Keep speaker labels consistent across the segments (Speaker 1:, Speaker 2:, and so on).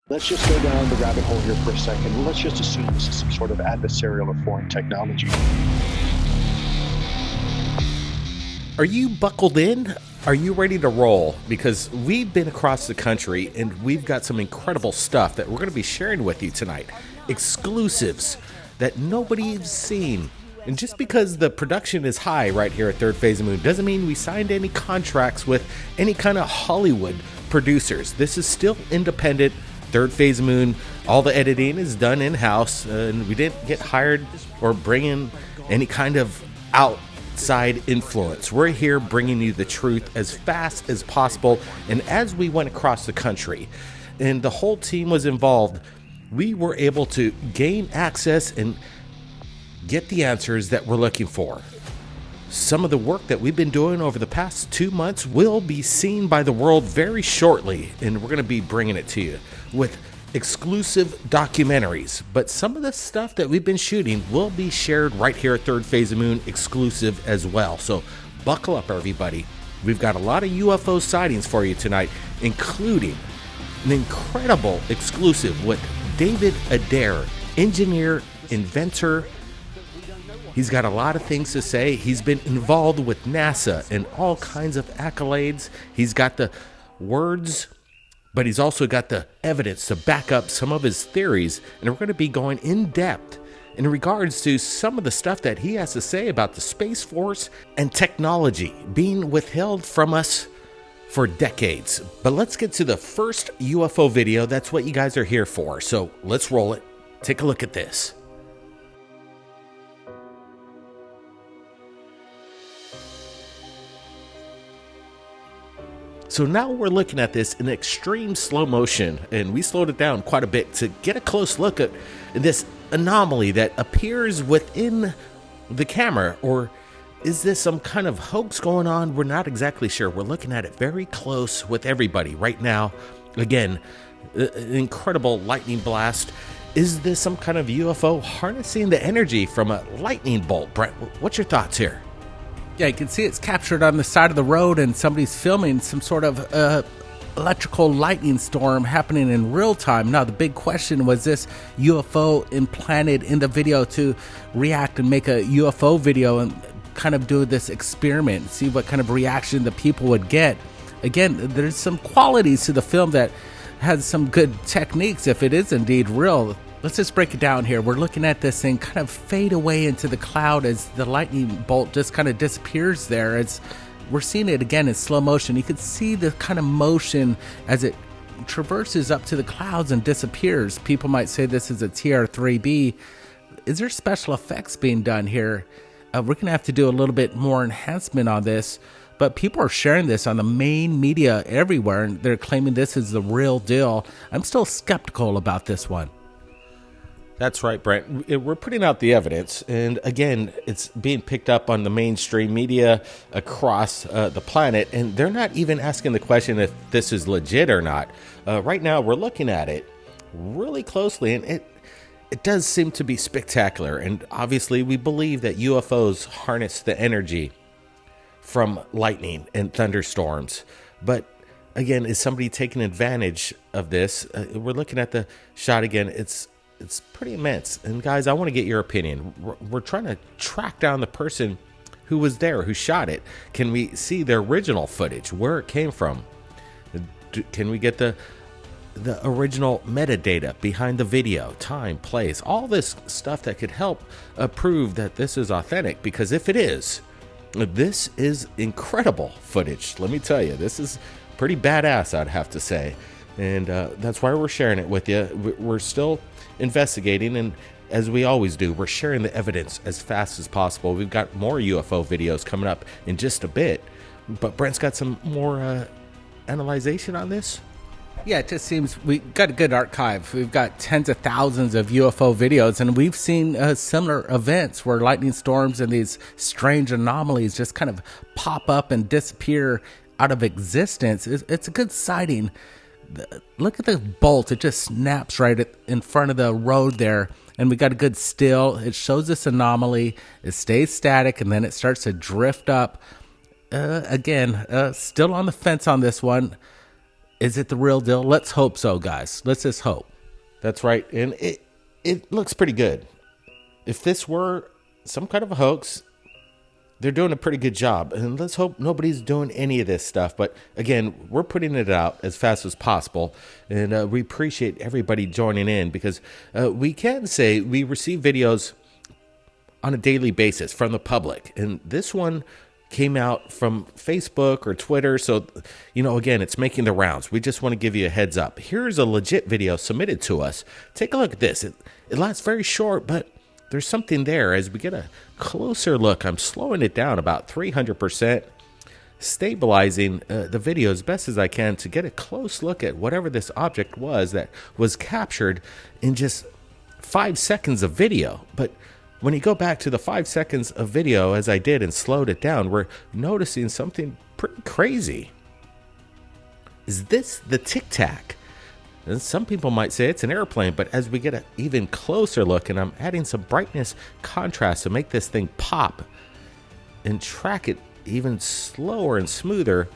Speaker 1: Let's just go down the rabbit hole here for a second. Let's just assume this is some sort of adversarial or foreign technology.
Speaker 2: Are you buckled in? Are you ready to roll? Because we've been across the country and we've got some incredible stuff that we're going to be sharing with you tonight. Exclusives that nobody's seen. And just because the production is high right here at Third Phase of Moon doesn't mean we signed any contracts with any kind of Hollywood producers. This is still independent. Third Phase of Moon, all the editing is done in-house, and we didn't get hired or bring in any kind of outside influence. We're here bringing you the truth as fast as possible, and as we went across the country and the whole team was involved, we were able to gain access and get the answers that we're looking for. Some of the work that we've been doing over the past 2 months will be seen by the world very shortly, and we're going to be bringing it to you with exclusive documentaries. But some of the stuff that we've been shooting will be shared right here at Third Phase of Moon exclusive as well. So buckle up, everybody. We've got a lot of UFO sightings for you tonight, including an incredible exclusive with David Adair, engineer, inventor. He's got a lot of things to say. He's been involved with NASA and all kinds of accolades. He's got the words, but he's also got the evidence to back up some of his theories. And we're going to be going in depth in regards to some of the stuff that he has to say about the Space Force and technology being withheld from us for decades. But let's get to the first UFO video. That's what you guys are here for. So let's roll it. Take a look at this. So now we're looking at this in extreme slow motion, and we slowed it down quite a bit to get a close look at this anomaly that appears within the camera. Or is this some kind of hoax going on? We're not exactly sure. We're looking at it very close with everybody right now. Again, an incredible lightning blast. Is this some kind of UFO harnessing the energy from a lightning bolt? Brent, what's your thoughts here?
Speaker 3: Yeah, you can see it's captured on the side of the road, and somebody's filming some sort of electrical lightning storm happening in real time. Now, the big question was this UFO implanted in the video to react and make a UFO video and kind of do this experiment, see what kind of reaction the people would get. Again, there's some qualities to the film that has some good techniques if it is indeed real. Let's just break it down here. We're looking at this thing kind of fade away into the cloud as the lightning bolt just kind of disappears there. We're seeing it again in slow motion. You can see the kind of motion as it traverses up to the clouds and disappears. People might say this is a TR-3B. Is there special effects being done here? We're going to have to do a little bit more enhancement on this, but people are sharing this on the main media everywhere, and they're claiming this is the real deal. I'm still skeptical about this one.
Speaker 2: That's right, Brent. We're putting out the evidence, and again, it's being picked up on the mainstream media across the planet, and they're not even asking the question if this is legit or not. Right now, we're looking at it really closely, and it does seem to be spectacular, and obviously, we believe that UFOs harness the energy from lightning and thunderstorms. But again, is somebody taking advantage of this? We're looking at the shot again. It's pretty immense. And guys, I want to get your opinion. We're trying to track down the person who was there, who shot it. Can we see the original footage, where it came from? Can we get the original metadata behind the video, time, place, all this stuff that could help prove that this is authentic? Because if it is, this is incredible footage. Let me tell you, this is pretty badass, I'd have to say. And that's why we're sharing it with you. We're still investigating, and as we always do, we're sharing the evidence as fast as possible. We've got more UFO videos coming up in just a bit, but Brent's got some more analyzation on this.
Speaker 3: Yeah, it just seems we got a good archive. We've got tens of thousands of UFO videos, and we've seen similar events where lightning storms and these strange anomalies just kind of pop up and disappear out of existence. It's a good sighting. Look at the bolt. It just snaps right in front of the road there. And we got a good still. It shows this anomaly. It stays static, and then it starts to drift up. Again, still on the fence on this one. Is it the real deal? Let's hope so, guys. Let's just hope.
Speaker 2: That's right. And it looks pretty good. If this were some kind of a hoax, they're doing a pretty good job. And let's hope nobody's doing any of this stuff. But again, we're putting it out as fast as possible. And we appreciate everybody joining in, because we can say we receive videos on a daily basis from the public. And this one came out from Facebook or Twitter. So, again, it's making the rounds. We just want to give you a heads up. Here's a legit video submitted to us. Take a look at this. It lasts very short, but there's something there. As we get a closer look, I'm slowing it down about 300%, stabilizing the video as best as I can to get a close look at whatever this object was that was captured in just 5 seconds of video. But when you go back to the 5 seconds of video, as I did, and slowed it down, we're noticing something pretty crazy. Is this the Tic Tac? And some people might say it's an airplane, but as we get an even closer look, and I'm adding some brightness contrast to make this thing pop and track it even slower and smoother,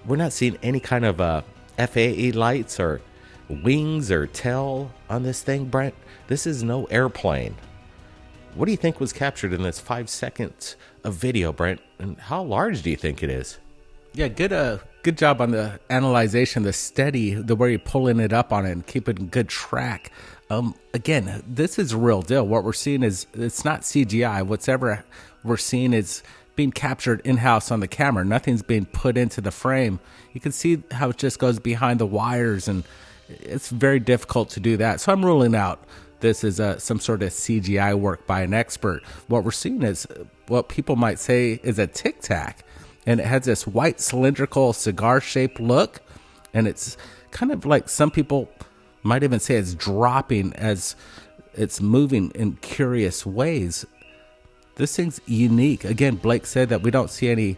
Speaker 2: we're not seeing any kind of FAE lights or wings or tail on this thing, Brent. This is no airplane. What do you think was captured in this 5 seconds of video, Brent? And how large do you think it is?
Speaker 3: Yeah, good job on the analyzation, the way you're pulling it up on it and keeping good track. Again, this is a real deal. What we're seeing is, it's not CGI. Whatever we're seeing is being captured in-house on the camera. Nothing's being put into the frame. You can see how it just goes behind the wires, and it's very difficult to do that. So I'm ruling out this is some sort of CGI work by an expert. What we're seeing is what people might say is a Tic Tac, and it has this white cylindrical cigar-shaped look, and it's kind of like, some people might even say it's dropping as it's moving in curious ways. This thing's unique. Again, Blake said that we don't see any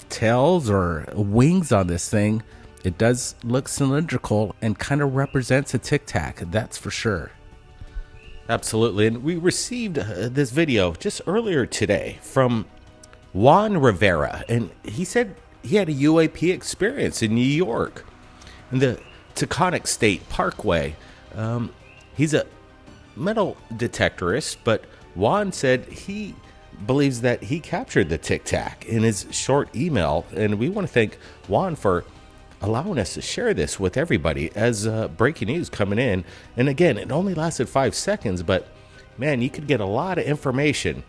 Speaker 3: tails or wings on this thing. It does look cylindrical and kind of represents a Tic Tac, that's for sure.
Speaker 2: Absolutely. And we received this video just earlier today from Juan Rivera, and he said he had a UAP experience in New York in the Taconic State Parkway. He's a metal detectorist, but Juan said he believes that he captured the Tic Tac in his short email, and we want to thank Juan for allowing us to share this with everybody as breaking news coming in. And again, it only lasted 5 seconds, but man, you could get a lot of information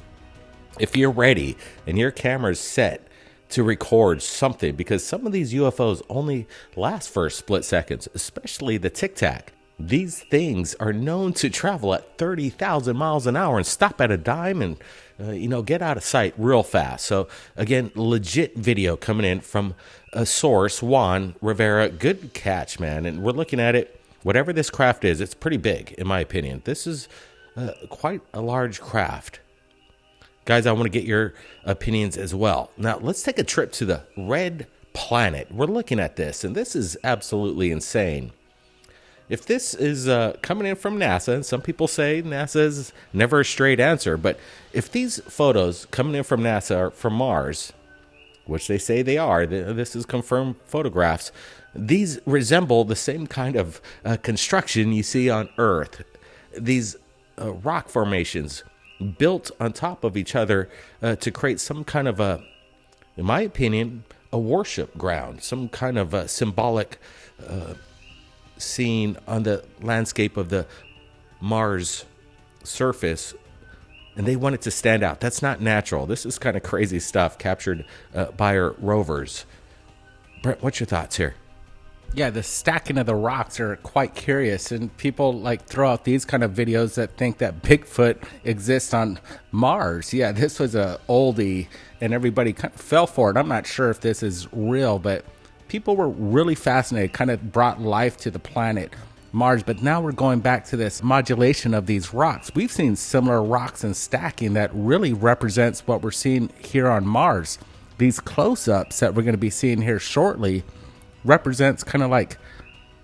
Speaker 2: if you're ready and your camera's set to record something, because some of these UFOs only last for split seconds, especially the Tic Tac. These things are known to travel at 30,000 miles an hour and stop at a dime and get out of sight real fast. So again, legit video coming in from a source, Juan Rivera. Good catch, man. And we're looking at it. Whatever this craft is, it's pretty big, in my opinion. This is quite a large craft. Guys, I want to get your opinions as well. Now, let's take a trip to the Red Planet. We're looking at this, and this is absolutely insane. If this is coming in from NASA, and some people say NASA is never a straight answer, but if these photos coming in from NASA are from Mars, which they say they are, this is confirmed photographs, these resemble the same kind of construction you see on Earth. These rock formations built on top of each other to create some kind of in my opinion, a worship ground, some kind of a symbolic scene on the landscape of the Mars surface, and they want it to stand out. That's not natural. This is kind of crazy stuff captured by our rovers. Brent, what's your thoughts here?
Speaker 3: Yeah, the stacking of the rocks are quite curious, and people throw out these kind of videos that think that Bigfoot exists on Mars. Yeah, this was a oldie, and everybody kind of fell for it. I'm not sure if this is real, but people were really fascinated, kind of brought life to the planet Mars. But now we're going back to this modulation of these rocks. We've seen similar rocks and stacking that really represents what we're seeing here on Mars. These close-ups that we're going to be seeing here shortly represents kind of like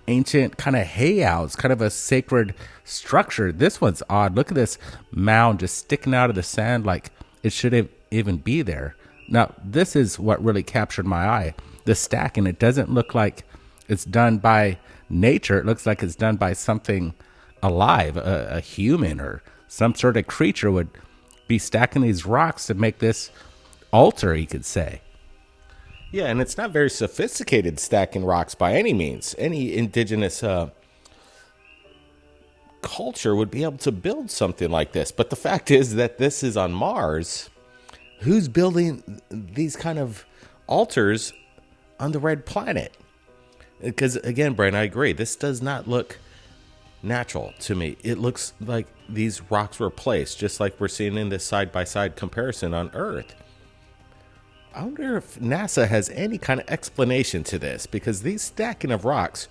Speaker 3: ancient kind of hayouts, kind of a sacred structure. This one's odd. Look at this mound just sticking out of the sand like it shouldn't even be there. Now, this is what really captured my eye. The stacking, it doesn't look like it's done by nature. It looks like it's done by something alive, a human or some sort of creature would be stacking these rocks to make this altar, you could say.
Speaker 2: Yeah, and it's not very sophisticated stacking rocks by any means. Any indigenous culture would be able to build something like this. But the fact is that this is on Mars. Who's building these kind of altars on the red planet? Because, again, Brian, I agree. This does not look natural to me. It looks like these rocks were placed, just like we're seeing in this side-by-side comparison on Earth. I wonder if NASA has any kind of explanation to this, because these stacking of rocks,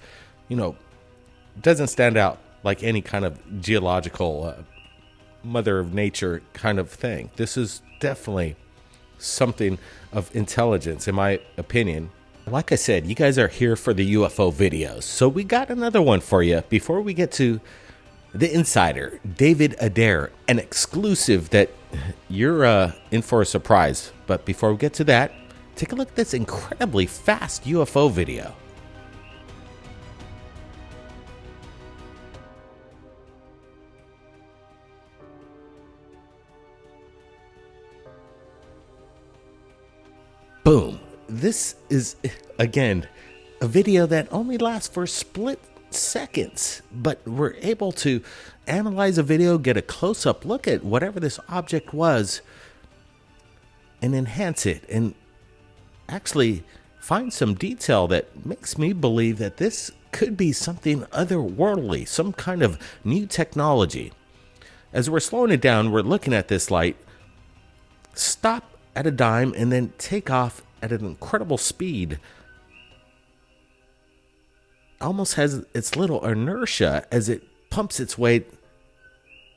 Speaker 2: doesn't stand out like any kind of geological mother of nature kind of thing. This is definitely something of intelligence, in my opinion. Like I said, you guys are here for the UFO videos, so we got another one for you before we get to the insider, David Adair, an exclusive that you're in for a surprise. But before we get to that, take a look at this incredibly fast UFO video. Boom. This is, again, a video that only lasts for split seconds, but we're able to analyze a video, get a close-up look at whatever this object was, and enhance it, and actually find some detail that makes me believe that this could be something otherworldly, some kind of new technology. As we're slowing it down, we're looking at this light stop at a dime and then take off at an incredible speed. Almost has its little inertia as it pumps its way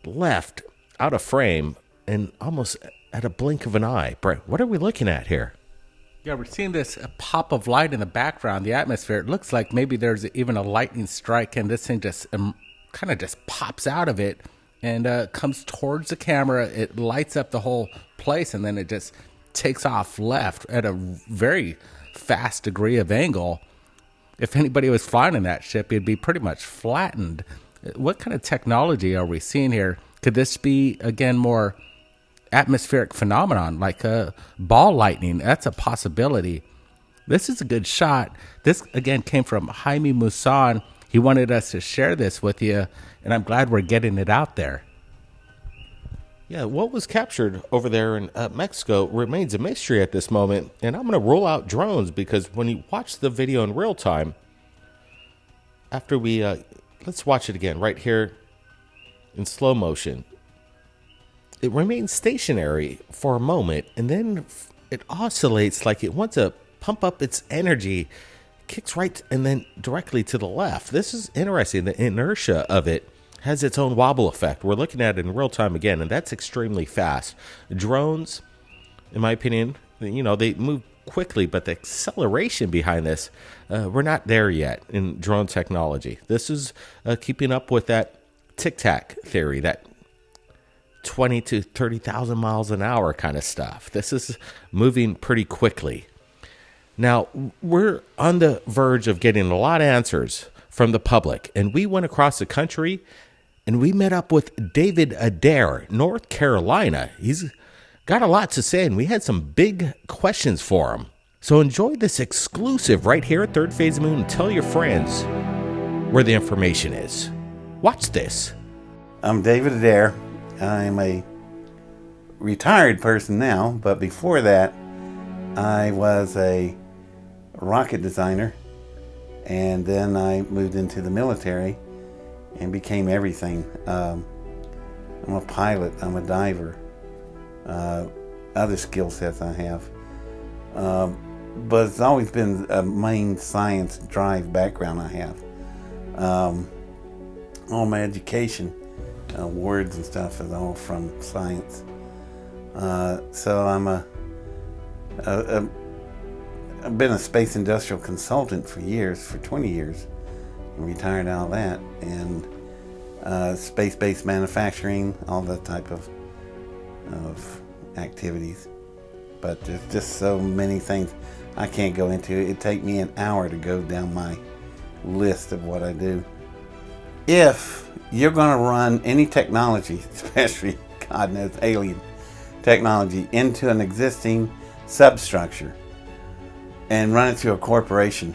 Speaker 2: left out of frame and almost at a blink of an eye. Brett, what are we looking at here?
Speaker 3: Yeah, we're seeing this pop of light in the background, the atmosphere. It looks like maybe there's even a lightning strike, and this thing just kind of just pops out of it and comes towards the camera. It lights up the whole place, and then it just takes off left at a very fast degree of angle. If anybody was flying in that ship, it'd be pretty much flattened. What kind of technology are we seeing here? Could this be, again, more atmospheric phenomenon like ball lightning? That's a possibility. This is a good shot. This, again, came from Jaime Musan. He wanted us to share this with you, and I'm glad we're getting it out there.
Speaker 2: Yeah, what was captured over there in Mexico remains a mystery at this moment, and I'm going to roll out drones because when you watch the video in real time, after we, let's watch it again right here in slow motion. It remains stationary for a moment, and then it oscillates like it wants to pump up its energy, kicks right and then directly to the left. This is interesting. The inertia of it has its own wobble effect. We're looking at it in real time again, and that's extremely fast. Drones, in my opinion, they move quickly, but the acceleration behind this, we're not there yet in drone technology. This is keeping up with that Tic Tac theory, that 20 to 30,000 miles an hour kind of stuff. This is moving pretty quickly. Now, we're on the verge of getting a lot of answers from the public, and we went across the country and we met up with David Adair, North Carolina. He's got a lot to say, and we had some big questions for him. So enjoy this exclusive right here at Third Phase of Moon, and tell your friends where the information is. Watch this.
Speaker 4: I'm David Adair. I'm a retired person now, but before that, I was a rocket designer, and then I moved into the military and became everything. I'm a pilot, I'm a diver, other skill sets I have. But it's always been a main science drive background I have. All my education, words and stuff is all from science. So I've been a space industrial consultant for years, for 20 years. I'm retired out of that, and space-based manufacturing, all that type of activities. But there's just so many things I can't go into. It'd take me an hour to go down my list of what I do. If you're going to run any technology, especially, God knows, alien technology, into an existing substructure and run it through a corporation,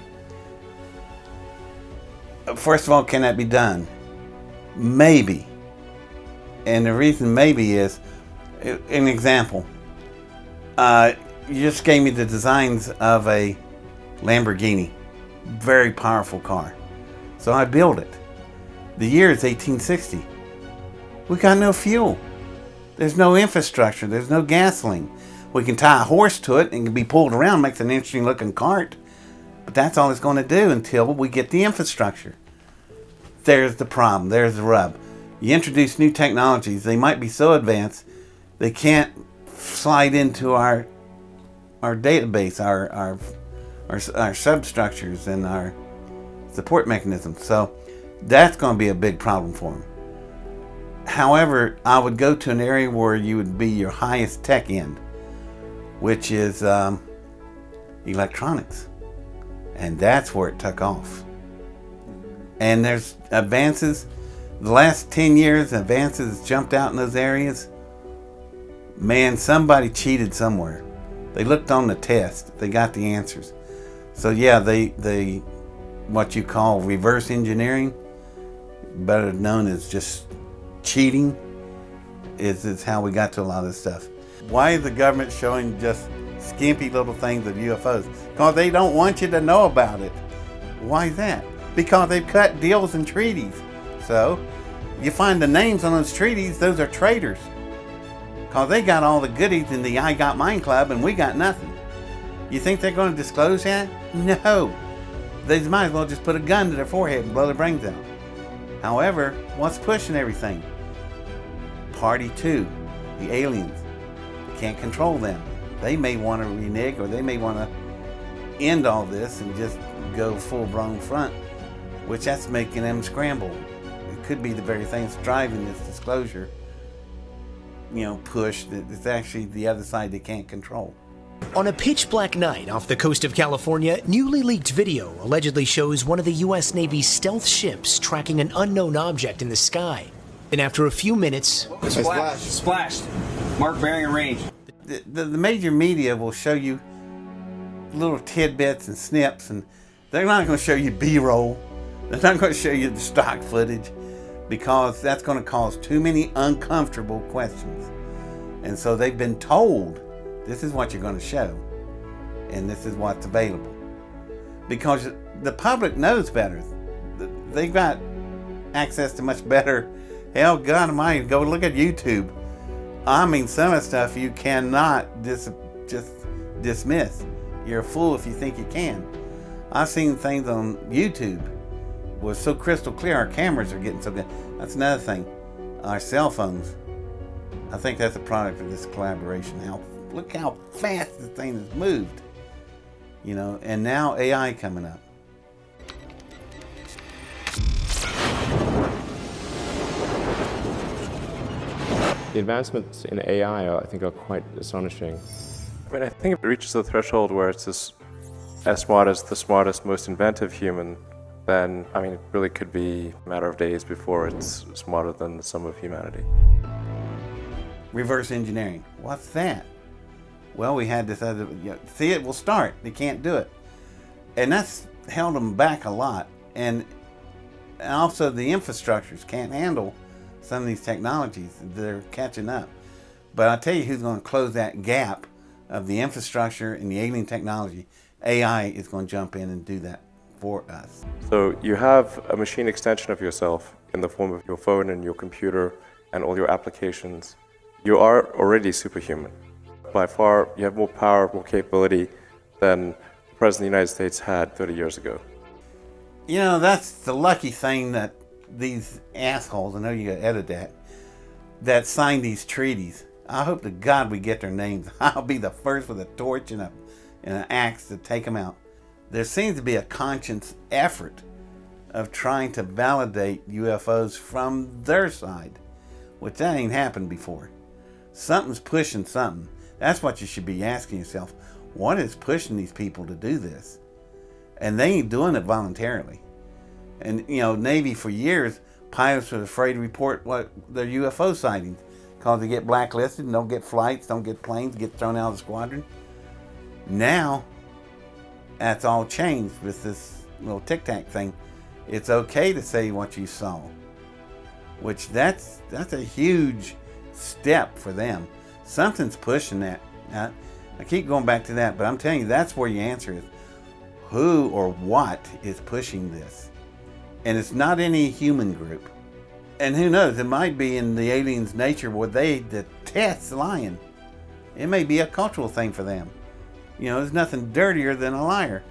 Speaker 4: first of all, can that be done? Maybe. And the reason maybe is, an example, you just gave me the designs of a Lamborghini, very powerful car. So I built it. The year is 1860. We got no fuel. There's no infrastructure. There's no gasoline. We can tie a horse to it and it can be pulled around, makes an interesting looking cart. But that's all it's going to do until we get the infrastructure. There's the problem. There's the rub. You introduce new technologies, they might be so advanced they can't slide into our database, our substructures and our support mechanisms. So that's going to be a big problem for them. However, I would go to an area where you would be your highest tech end, which is electronics. And that's where it took off. And there's advances. The last 10 years, advances jumped out in those areas. Man, somebody cheated somewhere. They looked on the test. They got the answers. So yeah, they what you call reverse engineering, better known as just cheating, is how we got to a lot of this stuff. Why is the government showing just skimpy little things of UFOs? Because they don't want you to know about it. Why is that? Because they've cut deals and treaties. So you find the names on those treaties, those are traitors. Because they got all the goodies in the I Got Mine Club and we got nothing. You think they're going to disclose that? No. They might as well just put a gun to their forehead and blow their brains out. However, what's pushing everything? Party 2, the aliens. You can't control them. They may want to renege, or they may want to end all this and just go full-blown front, which that's making them scramble. It could be the very thing that's driving this disclosure, push that it's actually the other side they can't control.
Speaker 5: On a pitch-black night off the coast of California, newly leaked video allegedly shows one of the U.S. Navy's stealth ships tracking an unknown object in the sky. And after a few minutes...
Speaker 6: Splashed. Mark bearing and range.
Speaker 4: The major media will show you little tidbits and snips, and they're not going to show you B-roll. They're not going to show you the stock footage, because that's going to cause too many uncomfortable questions. And so they've been told, this is what you're going to show, and this is what's available. Because the public knows better. They've got access to much better. Hell, God almighty, go look at YouTube. I mean, some of the stuff you cannot just dismiss. You're a fool if you think you can. I've seen things on YouTube was so crystal clear. Our cameras are getting so good. That's another thing. Our cell phones. I think that's a product of this collaboration. Look how fast this thing has moved. And now AI coming up.
Speaker 7: The advancements in AI, I think, are quite astonishing. I think if it reaches the threshold where it's as smart as the smartest, most inventive human, then, it really could be a matter of days before it's smarter than the sum of humanity.
Speaker 4: Reverse engineering. What's that? Well, we had this other... see, it will start. They can't do it. And that's held them back a lot. And also the infrastructures can't handle some of these technologies. They're catching up. But I'll tell you who's going to close that gap of the infrastructure and the alien technology. AI is going to jump in and do that for us.
Speaker 7: So you have a machine extension of yourself in the form of your phone and your computer and all your applications. You are already superhuman. By far, you have more power, more capability than the President of the United States had 30 years ago.
Speaker 4: That's the lucky thing that these assholes, I know you gotta edit that signed these treaties. I hope to God we get their names. I'll be the first with a torch and an axe to take them out. There seems to be a conscious effort of trying to validate UFOs from their side, which that ain't happened before. Something's pushing something. That's what you should be asking yourself. What is pushing these people to do this? And they ain't doing it voluntarily. And, Navy for years, pilots were afraid to report what their UFO sightings because they get blacklisted and don't get flights, don't get planes, get thrown out of the squadron. Now, that's all changed with this little Tic Tac thing. It's okay to say what you saw, which that's a huge step for them. Something's pushing that. I keep going back to that, but I'm telling you, that's where your answer is. Who or what is pushing this? And it's not any human group. And who knows, it might be in the aliens' nature where they detest lying. It may be a cultural thing for them. There's nothing dirtier than a liar,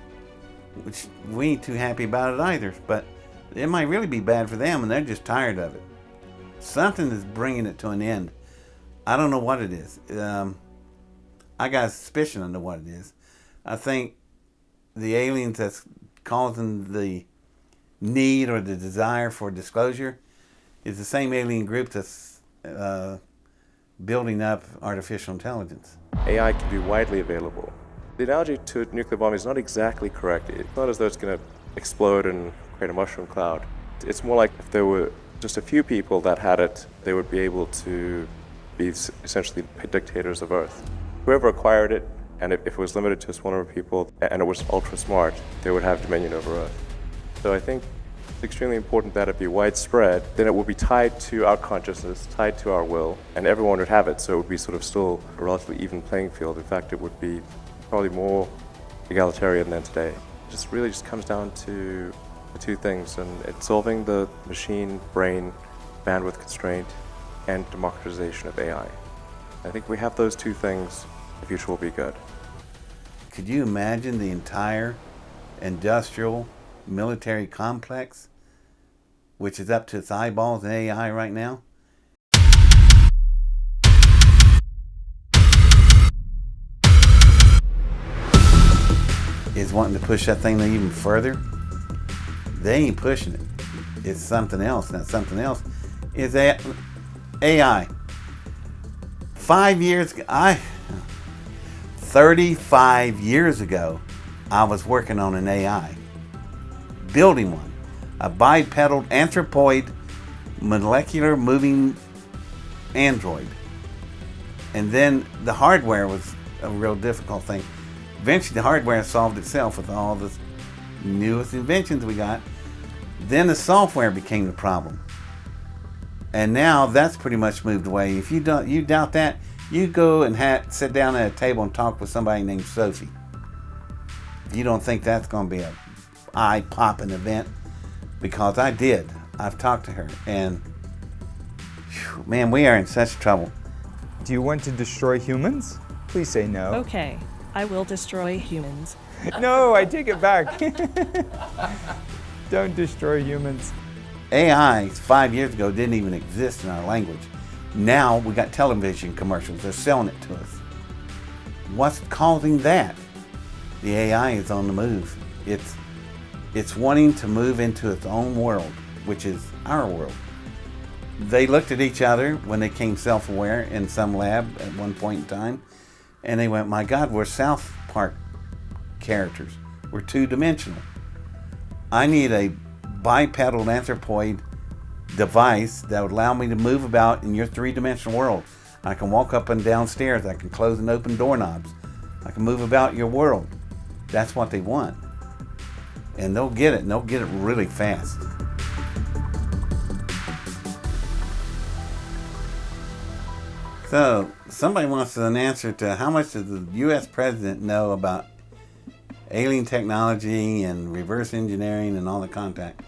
Speaker 4: which we ain't too happy about it either. But it might really be bad for them, and they're just tired of it. Something is bringing it to an end. I don't know what it is. I got a suspicion I know what it is. I think the aliens that's causing the need or the desire for disclosure is the same alien group that's building up artificial intelligence.
Speaker 7: AI can be widely available. The analogy to a nuclear bomb is not exactly correct. It's not as though it's going to explode and create a mushroom cloud. It's more like if there were just a few people that had it, they would be able to be essentially dictators of Earth. Whoever acquired it, and if it was limited to a small number of people, and it was ultra smart, they would have dominion over Earth. So I think it's extremely important that it be widespread. Then it will be tied to our consciousness, tied to our will, and everyone would have it, so it would be sort of still a relatively even playing field. In fact, it would be probably more egalitarian than today. It really just comes down to the two things, and it's solving the machine-brain bandwidth constraint and democratization of AI. I think we have those two things, the future will be good.
Speaker 4: Could you imagine the entire industrial military complex, which is up to its eyeballs in AI right now? Is wanting to push that thing even further? They ain't pushing it. It's something else. And that something else is AI. 35 years ago, I was working on an AI, building one, a bipedal anthropoid molecular moving android. And then the hardware was a real difficult thing. Eventually the hardware solved itself with all the newest inventions we got. Then the software became the problem. And now that's pretty much moved away. If you doubt that, you go and sit down at a table and talk with somebody named Sophie. You don't think that's going to be a eye-popping event? Because I did. I've talked to her, and man, we are in such trouble.
Speaker 8: Do you want to destroy humans? Please say no.
Speaker 9: Okay, I will destroy humans.
Speaker 8: No, I take it back. Don't destroy humans.
Speaker 4: AI 5 years ago didn't even exist in our language. Now we got television commercials. They're selling it to us. What's causing that? The AI is on the move. It's wanting to move into its own world, which is our world. They looked at each other when they came self-aware in some lab at one point in time, and they went, my God, we're South Park characters. We're two-dimensional. I need a bipedal anthropoid device that would allow me to move about in your three-dimensional world. I can walk up and down stairs. I can close and open doorknobs. I can move about your world. That's what they want. And they'll get it, and they'll get it really fast. So, somebody wants an answer to how much does the U.S. president know about alien technology and reverse engineering and all the contact.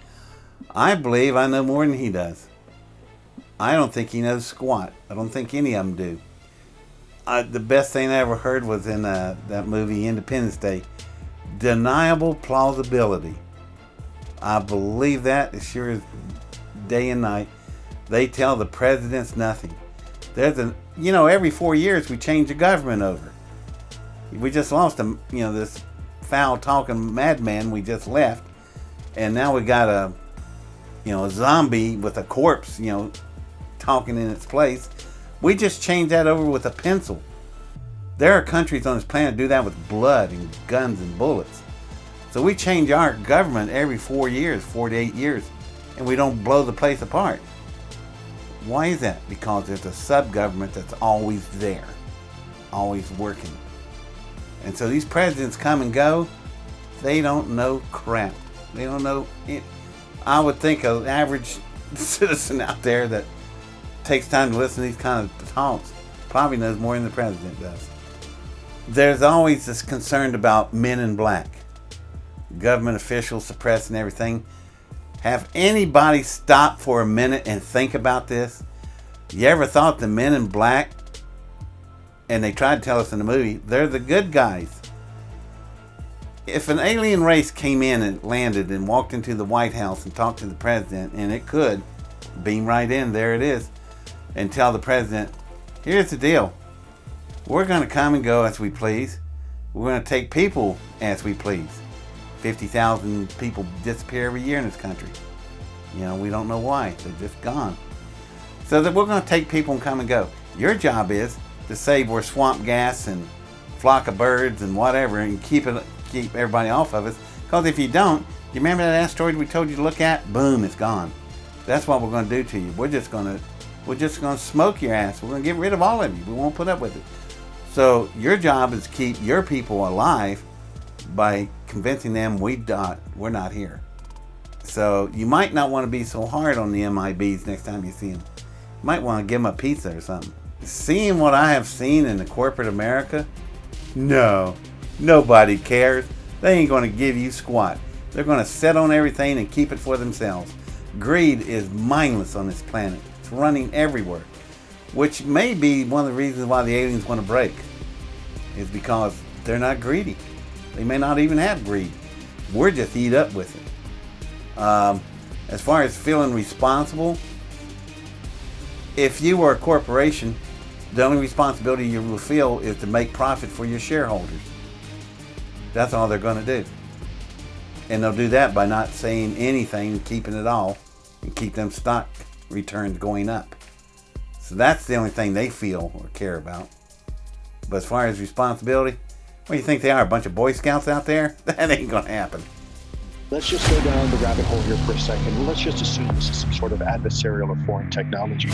Speaker 4: I believe I know more than he does. I don't think he knows squat. I don't think any of them do. The best thing I ever heard was in that movie Independence Day. Deniable plausibility. I believe that as sure as day and night. They tell the presidents nothing. Every 4 years we change the government over. We just lost this foul-talking madman we just left, and now we got a zombie with a corpse, talking in its place. We just changed that over with a pencil. There are countries on this planet do that with blood and guns and bullets. So we change our government every 4 years, 4 to 8 years, and we don't blow the place apart. Why is that? Because there's a sub-government that's always there, always working. And so these presidents come and go, they don't know crap. They don't know it. I would think an average citizen out there that takes time to listen to these kind of talks probably knows more than the president does. There's always this concern about men in black. Government officials suppressing everything. Have anybody stop for a minute and think about this? You ever thought the men in black, and they tried to tell us in the movie, they're the good guys. If an alien race came in and landed and walked into the White House and talked to the president, and it could beam right in, there it is, and tell the president, here's the deal. We're going to come and go as we please. We're going to take people as we please. 50,000 people disappear every year in this country. You know, we don't know why. They're just gone. So that we're going to take people and come and go. Your job is to save where swamp gas and flock of birds and whatever, and keep everybody off of us. Because if you don't, you remember that asteroid we told you to look at? Boom, it's gone. That's what we're going to do to you. We're just going to smoke your ass. We're going to get rid of all of you. We won't put up with it. So your job is to keep your people alive by convincing them we're not here. So you might not want to be so hard on the MIBs next time you see them. You might want to give them a pizza or something. Seeing what I have seen in the corporate America, no, nobody cares. They ain't going to give you squat. They're going to sit on everything and keep it for themselves. Greed is mindless on this planet. It's running everywhere, which may be one of the reasons why the aliens want to break, is because they're not greedy. They may not even have greed. We're just eat up with it. As far as feeling responsible, if you were a corporation, the only responsibility you will feel is to make profit for your shareholders. That's all they're going to do. And they'll do that by not saying anything and keeping it all and keep them stock returns going up. So that's the only thing they feel or care about. But as far as responsibility, what do you think they are? A bunch of Boy Scouts out there? That ain't going to happen.
Speaker 1: Let's just go down the rabbit hole here for a second. Let's just assume this is some sort of adversarial or foreign technology.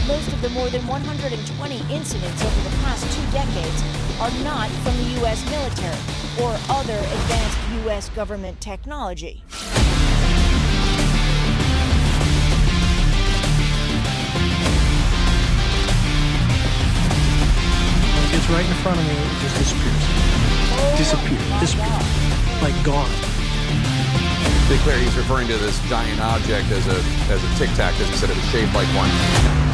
Speaker 10: Most of the more than 120 incidents over the past 2 decades are not from the U.S. military or other advanced U.S. government technology.
Speaker 5: It's right in front of me, it just disappears. Disappears. Like gone.
Speaker 11: To be clear, he's referring to this giant object as a tic tac, because he said it was shaped like one.